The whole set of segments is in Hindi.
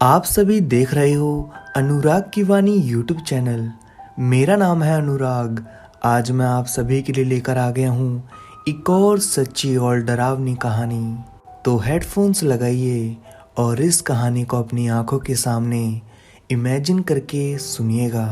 आप सभी देख रहे हो अनुराग की वाणी यूट्यूब चैनल। मेरा नाम है अनुराग। आज मैं आप सभी के लिए लेकर आ गया हूँ एक और सच्ची और डरावनी कहानी। तो हेडफोन्स लगाइए और इस कहानी को अपनी आंखों के सामने इमेजिन करके सुनिएगा।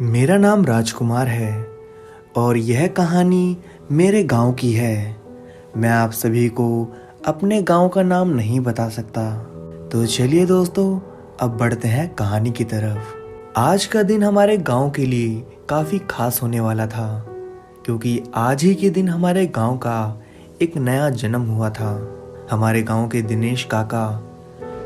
मेरा नाम राजकुमार है और यह कहानी मेरे गांव की है। मैं आप सभी को अपने गांव का नाम नहीं बता सकता। तो चलिए दोस्तों, अब बढ़ते हैं कहानी की तरफ। आज का दिन हमारे गांव के लिए काफ़ी खास होने वाला था, क्योंकि आज ही के दिन हमारे गांव का एक नया जन्म हुआ था। हमारे गांव के दिनेश काका,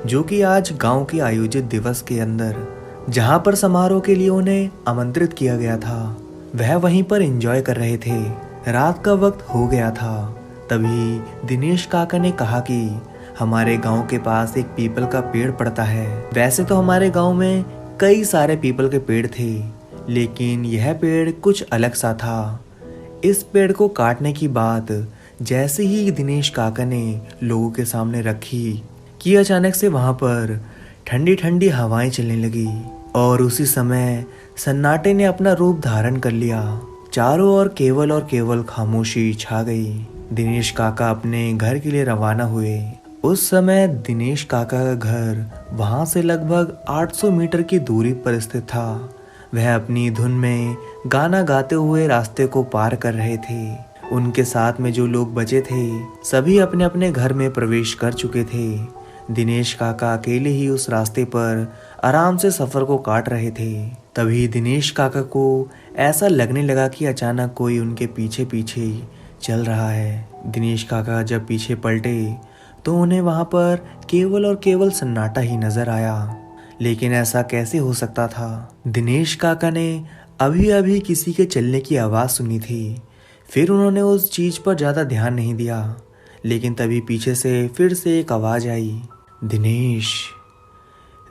जो कि आज गांव के आयोजित दिवस के अंदर जहां पर समारोह के लिए उन्हें आमंत्रित किया गया था, वह वहीं पर एंजॉय कर रहे थे। रात का वक्त हो गया था। तभी दिनेश काका ने कहा कि हमारे गांव के पास एक पीपल का पेड़ पड़ता है। वैसे तो हमारे गांव में कई सारे पीपल के पेड़ थे, लेकिन यह पेड़ कुछ अलग सा था। इस पेड़ को काटने की बात जैसे ही दिनेश काका ने लोगों के सामने रखी कि अचानक से वहां पर ठंडी ठंडी हवाएं चलने लगी और उसी समय सन्नाटे ने अपना रूप धारण कर लिया। चारों ओर और केवल खामोशी छा गई। दिनेश काका अपने घर के लिए रवाना हुए। उस समय दिनेश काका का घर वहां से लगभग 800 मीटर की दूरी पर स्थित था। वह अपनी धुन में गाना गाते हुए रास्ते को पार कर रहे थे। उनके साथ में जो लोग बचे थे, सभी अपने अपने घर में प्रवेश कर चुके थे। दिनेश काका अकेले ही उस रास्ते पर आराम से सफर को काट रहे थे। तभी दिनेश काका को ऐसा लगने लगा कि अचानक कोई उनके पीछे पीछे चल रहा है। दिनेश काका जब पीछे पलटे तो उन्हें वहां पर केवल सन्नाटा ही नजर आया। लेकिन ऐसा कैसे हो सकता था? दिनेश काका ने अभी अभी किसी के चलने की आवाज सुनी थी। फिर उन्होंने उस चीज पर ज्यादा ध्यान नहीं दिया, लेकिन तभी पीछे से फिर से एक आवाज आई, दिनेश,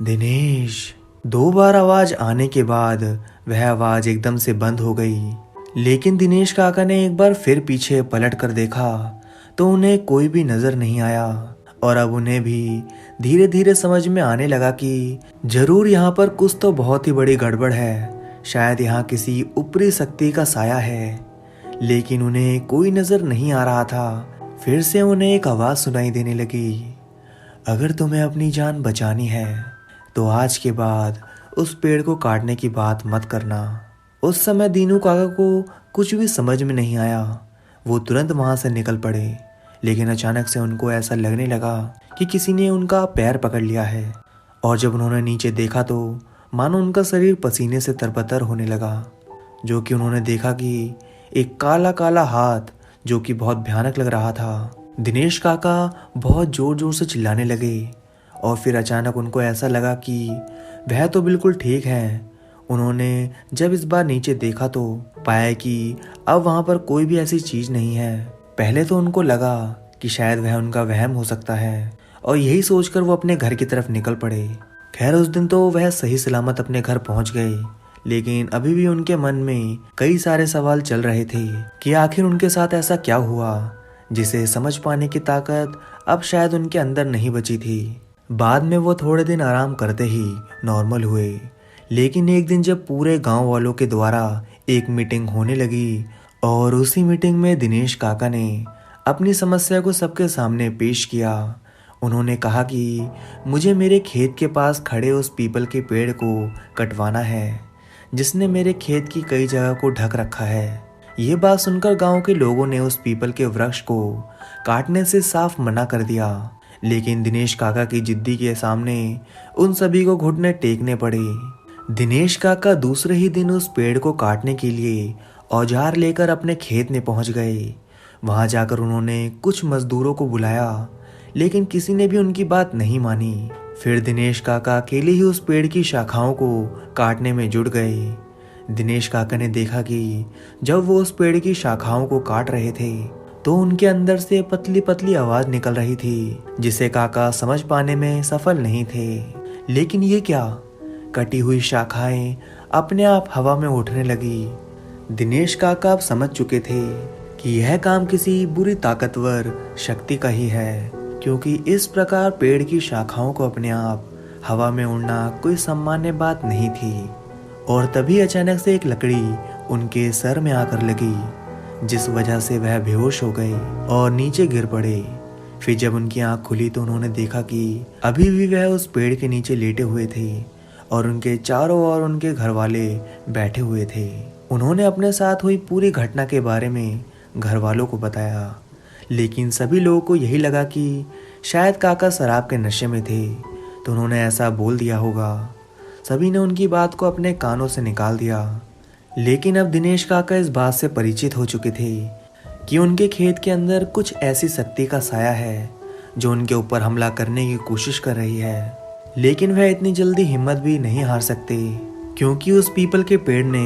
दिनेश। 2 बार आवाज आने के बाद वह आवाज एकदम से बंद हो गई। लेकिन दिनेश काका ने एक बार फिर पीछे पलट कर देखा तो उन्हें कोई भी नजर नहीं आया। और अब उन्हें भी धीरे धीरे समझ में आने लगा कि जरूर यहाँ पर कुछ तो बहुत ही बड़ी गड़बड़ है। शायद यहाँ किसी ऊपरी शक्ति का साया है, लेकिन उन्हें कोई नजर नहीं आ रहा था। फिर से उन्हें एक आवाज सुनाई देने लगी, अगर तुम्हें अपनी जान बचानी है तो आज के बाद उस पेड़ को काटने की बात मत करना। उस समय दीनू काका को कुछ भी समझ में नहीं आया। वो तुरंत वहां से निकल पड़े, लेकिन अचानक से उनको ऐसा लगने लगा कि किसी ने उनका पैर पकड़ लिया है। और जब उन्होंने नीचे देखा तो मानो उनका शरीर पसीने से तरबतर होने लगा, जो कि उन्होंने देखा कि एक काला काला हाथ, जो कि बहुत भयानक लग रहा था। दिनेश काका बहुत जोर जोर से चिल्लाने लगे और फिर अचानक उनको ऐसा लगा कि वह तो बिल्कुल ठीक है। उन्होंने जब इस बार नीचे देखा तो पाया कि अब वहां पर कोई भी ऐसी चीज नहीं है। पहले तो उनको लगा कि शायद वह उनका वहम हो सकता है, और यही सोचकर वो अपने घर की तरफ निकल पड़े। खैर, उस दिन तो वह सही सलामत अपने घर पहुंच गए, लेकिन अभी भी उनके मन में कई सारे सवाल चल रहे थे कि आखिर उनके साथ ऐसा क्या हुआ, जिसे समझ पाने की ताकत अब शायद उनके अंदर नहीं बची थी। बाद में वो थोड़े दिन आराम करते ही नॉर्मल हुए, लेकिन एक दिन जब पूरे गांव वालों के द्वारा एक मीटिंग होने लगी और उसी मीटिंग में दिनेश काका ने अपनी समस्या को सबके सामने पेश किया। उन्होंने कहा कि मुझे मेरे खेत के पास खड़े उस पीपल के पेड़ को कटवाना है, जिसने मेरे खेत की कई जगह को ढक रखा है। ये बात सुनकर गांव के लोगों ने उस पीपल के वृक्ष को काटने से साफ मना कर दिया, लेकिन दिनेश काका की जिद्दी के सामने उन सभी को घुटने टेकने पड़े। दिनेश काका दूसरे ही दिन उस पेड़ को काटने के लिए औजार लेकर अपने खेत में पहुंच गए। वहां जाकर उन्होंने कुछ मजदूरों को बुलाया, लेकिन किसी ने भी उनकी बात नहीं मानी। फिर दिनेश काका अकेले ही उस पेड़ की शाखाओं को काटने में जुट गए। दिनेश काका ने देखा कि जब वो उस पेड़ की शाखाओं को काट रहे थे तो उनके अंदर से पतली पतली आवाज निकल रही थी, जिसे काका समझ पाने में सफल नहीं थे। लेकिन ये क्या? कटी हुई शाखाएं अपने आप हवा में उठने लगी। दिनेश काका अब समझ चुके थे कि यह काम किसी बुरी ताकतवर शक्ति का ही है, क्योंकि इस प्रकार पेड़ की शाखाओं को अपने आप हवा में उड़ना कोई सामान्य बात नहीं थी। और तभी अचानक से एक लकड़ी उनके सर में आकर लगी, जिस वजह से वह बेहोश हो गए और नीचे गिर पड़े। फिर जब उनकी आंख खुली तो उन्होंने देखा कि अभी भी वह उस पेड़ के नीचे लेटे हुए थे और उनके चारों ओर उनके घर वाले बैठे हुए थे। उन्होंने अपने साथ हुई पूरी घटना के बारे में घर वालों को बताया, लेकिन सभी लोगों को यही लगा कि शायद काका शराब के नशे में थे तो उन्होंने ऐसा बोल दिया होगा। सभी ने उनकी बात को अपने कानों से निकाल दिया। लेकिन अब दिनेश काका इस बात से परिचित हो चुके थे कि उनके खेत के अंदर कुछ ऐसी शक्ति का साया है जो उनके ऊपर हमला करने की कोशिश कर रही है। लेकिन वह इतनी जल्दी हिम्मत भी नहीं हार सकते, क्योंकि उस पीपल के पेड़ ने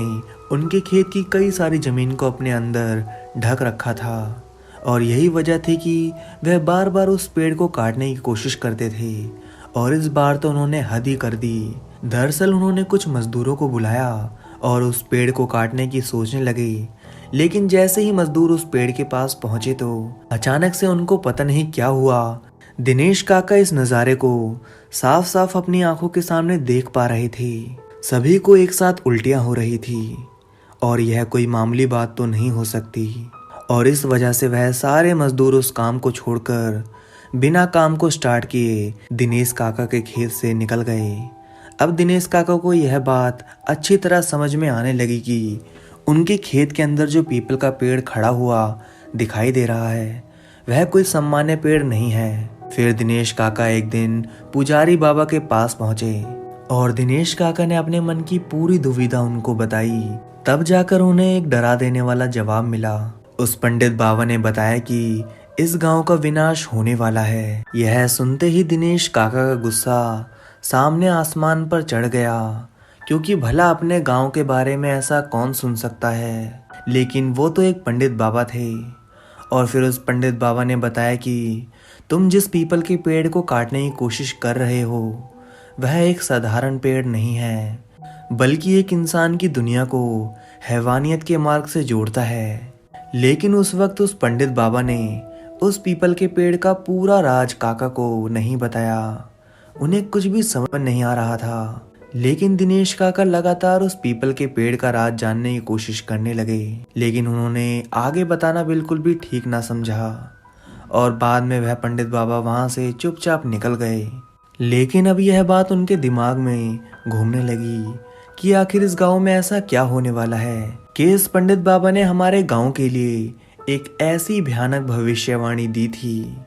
उनके खेत की कई सारी जमीन को अपने अंदर ढक रखा था और यही वजह थी कि वह बार बार उस पेड़ को काटने की कोशिश करते थे। और इस बार तो उन्होंने हद ही कर दी। दरअसल उन्होंने कुछ मजदूरों को बुलाया और उस पेड़ को काटने की सोचने लगे। लेकिन जैसे ही मजदूर उस पेड़ के पास पहुंचे तो अचानक से उनको पता नहीं क्या हुआ, दिनेश काका इस नज़ारे को साफ साफ अपनी आंखों के सामने देख पा रहे थे। सभी को एक साथ उल्टियां हो रही थी और यह कोई मामूली बात तो नहीं हो सकती। और इस वजह से वह सारे मजदूर उस काम को छोड़कर बिना काम को स्टार्ट किए दिनेश काका के खेत से निकल गए। अब दिनेश काका को यह बात अच्छी तरह समझ में आने लगी कि उनके खेत के अंदर जो पीपल का पेड़ खड़ा हुआ दिखाई दे रहा है वह कोई सामान्य पेड़ नहीं है। फिर दिनेश काका एक दिन पुजारी बाबा के पास पहुंचे और दिनेश काका ने अपने मन की पूरी दुविधा उनको बताई। तब जाकर उन्हें एक डरा देने वाला जवाब मिला। उस पंडित बाबा ने बताया कि इस गांव का विनाश होने वाला है। यह सुनते ही दिनेश काका का गुस्सा सामने आसमान पर चढ़ गया, क्योंकि भला अपने गांव के बारे में ऐसा कौन सुन सकता है। लेकिन वो तो एक पंडित बाबा थे। और फिर उस पंडित बाबा ने बताया कि तुम जिस पीपल के पेड़ को काटने की कोशिश कर रहे हो वह एक साधारण पेड़ नहीं है, बल्कि एक इंसान की दुनिया को हैवानियत के मार्ग से जोड़ता है। लेकिन उस वक्त उस पंडित बाबा ने उस पीपल के पेड़ का पूरा राज काका को नहीं बताया। उन्हें कुछ भी समझ नहीं आ रहा था। लेकिन दिनेश काका लगातार उस पीपल के पेड़ का राज जानने की कोशिश करने लगे, लेकिन उन्होंने आगे बताना बिल्कुल भी ठीक ना समझा और बाद में वह पंडित बाबा वहां से चुपचाप निकल गए। लेकिन अब यह बात उनके दिमाग में घूमने लगी कि आखिर इस गांव में ऐसा क्या होने वाला है कि इस पंडित बाबा ने हमारे गांव के लिए एक ऐसी भयानक भविष्यवाणी दी थी।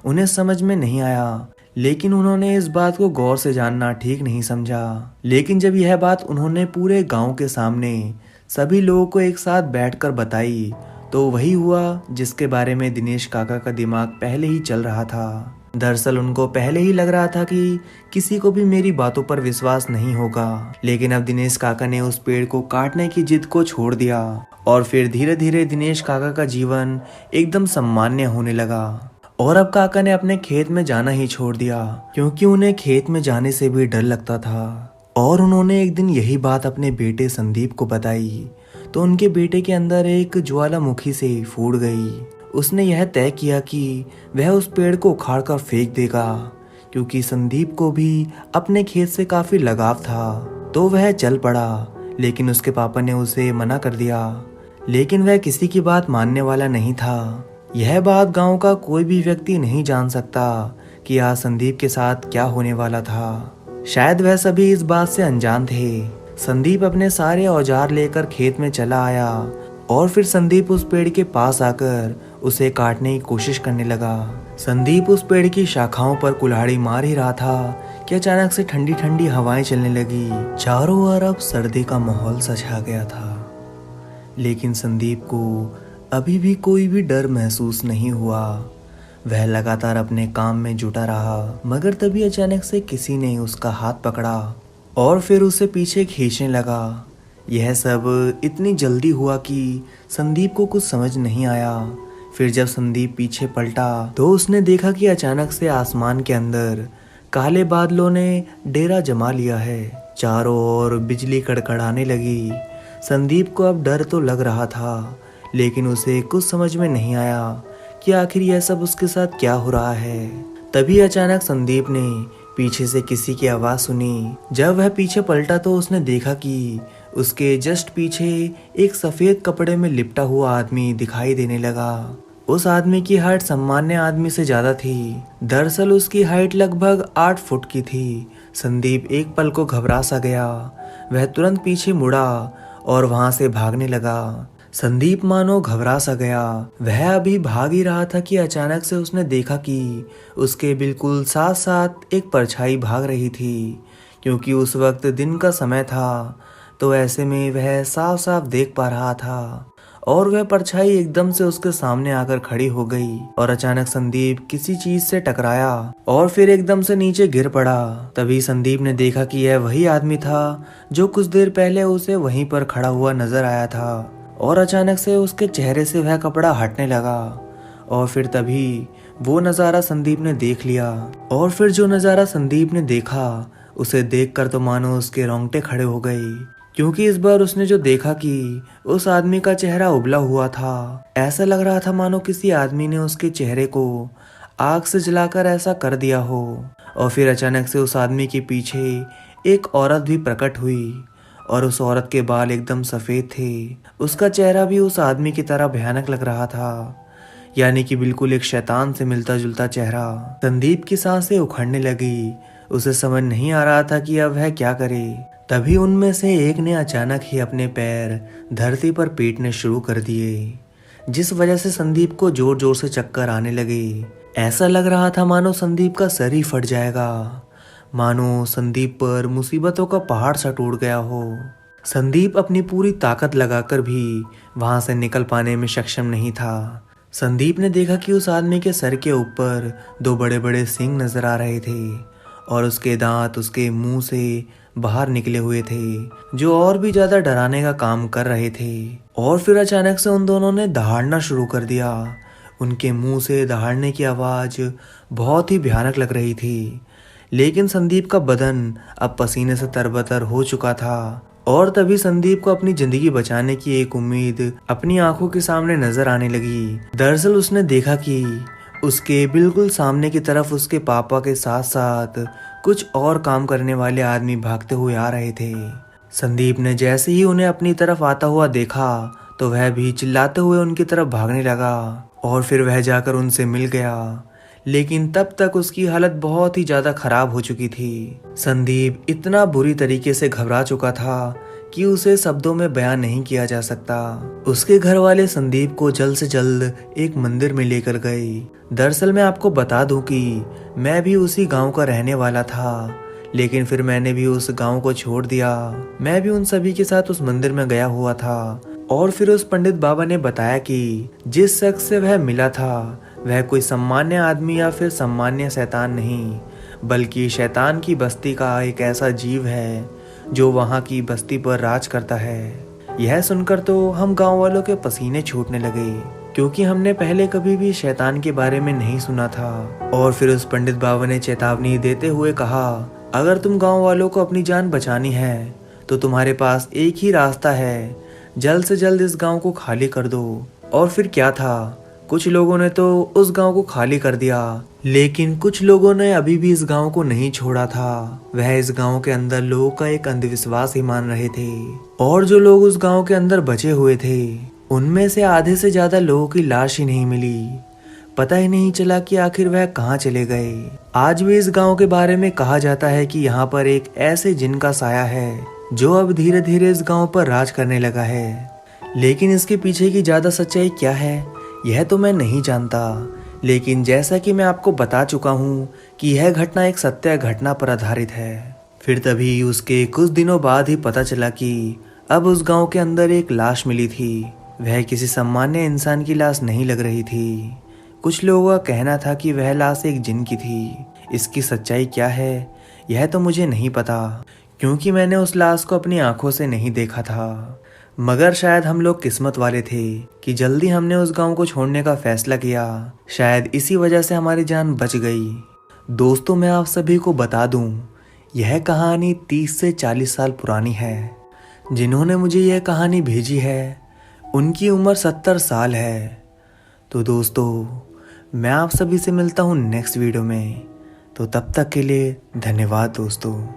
उन्हें समझ में नहीं आया, लेकिन उन्होंने इस बात को गौर से जानना ठीक नहीं समझा। लेकिन जब यह बात उन्होंने पूरे गांव के सामने सभी लोगों को एक साथ बैठकर बताई तो वही हुआ जिसके बारे में दिनेश काका का दिमाग पहले ही चल रहा था। दरअसल उनको पहले ही लग रहा था कि किसी को भी मेरी बातों पर विश्वास नहीं होगा। लेकिन अब दिनेश काका ने उस पेड़ को काटने की जिद को छोड़ दिया और फिर धीरे धीरे दिनेश काका का जीवन एकदम सामान्य होने लगा। और अब काका ने अपने खेत में जाना ही छोड़ दिया, क्योंकि उन्हें खेत में जाने से भी डर लगता था। और उन्होंने एक दिन यही बात अपने बेटे संदीप को बताई तो उनके बेटे के अंदर एक ज्वालामुखी से फूट गई। उसने यह तय किया कि वह उस पेड़ को उखाड़ कर फेंक देगा, क्योंकि संदीप को भी अपने खेत से काफी लगाव था। तो वह चल पड़ा, लेकिन उसके पापा ने उसे मना कर दिया। लेकिन वह किसी की बात मानने वाला नहीं था। यह बात गांव का कोई भी व्यक्ति नहीं जान सकता कि आज संदीप के साथ क्या होने वाला था। शायद वह सभी इस बात से अनजान थे। संदीप अपने सारे औजार लेकर खेत में चला आया और फिर संदीप उस पेड़ के पास आकर उसे काटने की कोशिश करने लगा। संदीप उस पेड़ की शाखाओं पर कुल्हाड़ी मार ही रहा था कि अचानक से ठंडी ठंडी हवाएं चलने लगी। चारों ओर अब सर्दी का माहौल सा छा गया था। लेकिन संदीप को अभी भी कोई भी डर महसूस नहीं हुआ। वह लगातार अपने काम में जुटा रहा, मगर तभी अचानक से किसी ने उसका हाथ पकड़ा और फिर उसे पीछे खींचने लगा। यह सब इतनी जल्दी हुआ कि संदीप को कुछ समझ नहीं आया। फिर जब संदीप पीछे पलटा तो उसने देखा कि अचानक से आसमान के अंदर काले बादलों ने डेरा जमा लिया है। चारों ओर बिजली कड़कड़ाने लगी। संदीप को अब डर तो लग रहा था, लेकिन उसे कुछ समझ में नहीं आया कि आखिर यह सब उसके साथ क्या हो रहा है। तभी अचानक संदीप ने पीछे से किसी की आवाज़ सुनी। जब वह पीछे पलटा तो उसने देखा कि उसके जस्ट पीछे एक सफ़ेद कपड़े में लिपटा हुआ आदमी दिखाई देने लगा। उस आदमी की हाइट सामान्य आदमी से ज़्यादा थी। दरअसल उसकी हाइट लगभग 8 फुट की थी। संदीप एक पल को घबरा सा गया। वह तुरंत पीछे मुड़ा और वहां से भागने लगा। संदीप मानो घबरा सा गया। वह अभी भाग ही रहा था कि अचानक से उसने देखा कि उसके बिल्कुल साथ साथ एक परछाई भाग रही थी। क्योंकि उस वक्त दिन का समय था तो ऐसे में वह साफ साफ देख पा रहा था। और वह परछाई एकदम से उसके सामने आकर खड़ी हो गई और अचानक संदीप किसी चीज से टकराया और फिर एकदम से नीचे गिर पड़ा। तभी संदीप ने देखा कि यह वही आदमी था जो कुछ देर पहले उसे वहीं पर खड़ा हुआ नजर आया था। और अचानक से उसके चेहरे से वह कपड़ा हटने लगा और फिर तभी वो नज़ारा संदीप ने देख लिया। और फिर जो नज़ारा संदीप ने देखा उसे देखकर तो मानो उसके रोंगटे खड़े हो गए। क्योंकि इस बार उसने जो देखा कि उस आदमी का चेहरा उबला हुआ था। ऐसा लग रहा था मानो किसी आदमी ने उसके चेहरे को आग से जलाकर ऐसा कर दिया हो। और फिर अचानक से उस आदमी के पीछे एक औरत भी प्रकट हुई और उस औरत के बाल एकदम सफ़ेद थे। उसका चेहरा भी उस आदमी की तरह भयानक लग रहा था, यानी कि बिल्कुल एक शैतान से मिलता जुलता चेहरा। संदीप की सांसें उखड़ने लगी। उसे समझ नहीं आ रहा था कि अब वह क्या करे। तभी उनमें से एक ने अचानक ही अपने पैर धरती पर पीटने शुरू कर दिए, जिस वजह से संदीप को जोर जोर से चक्कर आने लगे। ऐसा लग रहा था मानो संदीप का सर ही फट जाएगा, मानो संदीप पर मुसीबतों का पहाड़ सा टूट गया हो। संदीप अपनी पूरी ताकत लगाकर भी वहां से निकल पाने में सक्षम नहीं था। संदीप ने देखा कि उस आदमी के सर के ऊपर 2 बड़े बड़े सींग नजर आ रहे थे और उसके दांत उसके मुंह से बाहर निकले हुए थे, जो और भी ज्यादा डराने का काम कर रहे थे। और फिर अचानक से उन दोनों ने दहाड़ना शुरू कर दिया। उनके मुंह से दहाड़ने की आवाज बहुत ही भयानक लग रही थी। लेकिन संदीप का बदन अब पसीने से तरबतर हो चुका था और तभी संदीप को अपनी जिंदगी बचाने की एक उम्मीद अपनी आंखों के सामने नजर आने लगी। दरअसल उसने देखा कि उसके बिल्कुल सामने की तरफ उसके पापा के साथ साथ कुछ और काम करने वाले आदमी भागते हुए आ रहे थे। संदीप ने जैसे ही उन्हें अपनी तरफ आता हुआ देखा तो वह भी चिल्लाते हुए उनकी तरफ भागने लगा और फिर वह जाकर उनसे मिल गया। लेकिन तब तक उसकी हालत बहुत ही ज्यादा खराब हो चुकी थी। संदीप इतना बुरी तरीके से घबरा चुका था कि उसे शब्दों में बयान नहीं किया जा सकता। उसके घर वाले संदीप को जल्द से जल्द एक मंदिर में लेकर गए। दरअसल मैं आपको बता दूं कि मैं भी उसी गांव का रहने वाला था, लेकिन फिर मैंने भी उस गांव को छोड़ दिया। मैं भी उन सभी के साथ उस मंदिर में गया हुआ था और फिर उस पंडित बाबा ने बताया कि जिस शख्स से वह मिला था वह कोई सामान्य आदमी या फिर सामान्य शैतान नहीं, बल्कि शैतान की बस्ती का एक ऐसा जीव है जो वहाँ की बस्ती पर राज करता है। यह सुनकर तो हम गांव वालों के पसीने छूटने लगे, क्योंकि हमने पहले कभी भी शैतान के बारे में नहीं सुना था। और फिर उस पंडित बाबा ने चेतावनी देते हुए कहा, अगर तुम गांव वालों को अपनी जान बचानी है तो तुम्हारे पास एक ही रास्ता है, जल्द से जल्द इस गांव को खाली कर दो। और फिर क्या था, कुछ लोगों ने तो उस गांव को खाली कर दिया, लेकिन कुछ लोगों ने अभी भी इस गांव को नहीं छोड़ा था। वह इस गांव के अंदर लोगों का एक अंधविश्वास ही मान रहे थे। और जो लोग उस गांव के अंदर बचे हुए थे उनमें से आधे से ज्यादा लोगों की लाश ही नहीं मिली। पता ही नहीं चला कि आखिर वह कहाँ चले गए। आज भी इस गांव के बारे में कहा जाता है कि यहाँ पर एक ऐसे जिन का साया है जो अब धीरे धीरे इस गांव पर राज करने लगा है। लेकिन इसके पीछे की ज्यादा सच्चाई क्या है यह तो मैं नहीं जानता, लेकिन जैसा कि मैं आपको बता चुका हूँ कि यह घटना एक सत्य घटना पर आधारित है। फिर तभी उसके कुछ दिनों बाद ही पता चला कि अब उस गांव के अंदर एक लाश मिली थी। वह किसी सामान्य इंसान की लाश नहीं लग रही थी। कुछ लोगों का कहना था कि वह लाश एक जिन की थी। इसकी सच्चाई क्या है यह तो मुझे नहीं पता, क्योंकि मैंने उस लाश को अपनी आंखों से नहीं देखा था। मगर शायद हम लोग किस्मत वाले थे कि जल्दी हमने उस गांव को छोड़ने का फैसला किया। शायद इसी वजह से हमारी जान बच गई। दोस्तों मैं आप सभी को बता दूं, यह कहानी 30 से 40 साल पुरानी है। जिन्होंने मुझे यह कहानी भेजी है उनकी उम्र 70 साल है। तो दोस्तों मैं आप सभी से मिलता हूं नेक्स्ट वीडियो में। तो तब तक के लिए धन्यवाद दोस्तों।